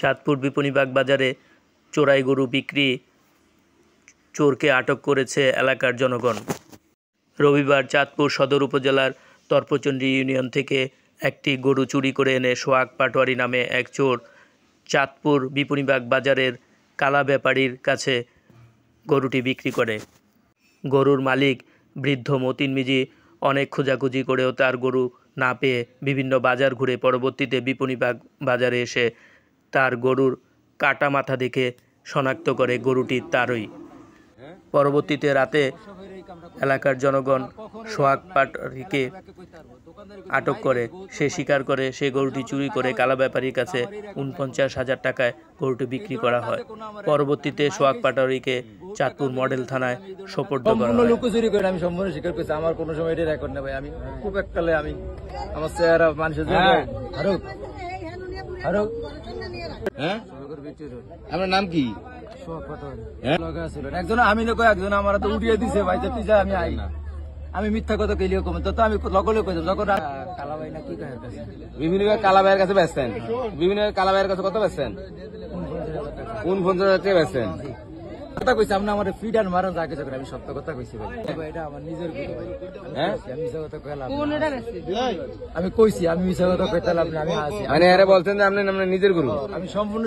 চাঁদপুর বিপণীবাগ বাজারে চোরাই গরু বিক্রি চোরকে আটক করেছে এলাকার জনগণ। রবিবার চাঁদপুর সদর উপজেলার তর্পচন্ডী ইউনিয়ন থেকে একটি গরু চুরি করে এনে সোহাগ পাটোয়ারি নামে এক চোর চাঁদপুর বিপণীবাগ বাজারের কালা ব্যাপারীর কাছে গরুটি বিক্রি করে। গরুর মালিক বৃদ্ধ মতিন মিজি অনেক খোঁজাখুঁজি করেও তার গরু না পেয়ে বিভিন্ন বাজার ঘুরে পরবর্তীতে বিপণীবাগ বাজারে এসে তার গরুর কাটা মাথা দেখে শনাক্ত করে গরুটি তারই। পরবর্তীতে রাতে এলাকার জনগণ সোহাগ পাটোয়ারিকে আটক করে। সে স্বীকার করে সে গরুটি চুরি করে কালা ব্যাপারীর কাছে ৪৯,০০০ টাকায় গরুটি বিক্রি করা হয়। পরবর্তীতে সোহাগ পাটোয়ারিকে চাঁদপুর মডেল থানায় সোপর্দ করা হয়। আমি সম্পূর্ণ স্বীকার করছি, আমার কোনো সময় এটা রেকর্ড নেই ভাই। আমি খুব এককালে আমি আমার চেহারা মানুষের আপনার নাম কি? একজন আমি না কই একজন আমার তো উঠিয়ে দিছে ভাই, পিজা আমি আই না, আমি মিথ্যা কথা কইলেও কমে তো আমি লগলে কই যখন কালা ভাই না কি কয় বিভিন্ন কালা ভাইয়ের কাছে বেচতেন, বিভিন্ন কালা ভাইয়ের কাছে কত বেচতেন? 49,০০০ টাকা বেচতেন। কথা কইছি আপনি আমার ফিড আর মারেন যা কিছু করে, আমি সত্য কথা কইছি ভাই। এটা আমার নিজের গরু ভাই। হ্যাঁ আমি মিছা কথা কইলাম, আমি কইছি আমি মিছা কথা কইতালাম না, আমি আছি মানে এরা বলছেন যে আপনি নিজের গরু। আমি সম্পূর্ণ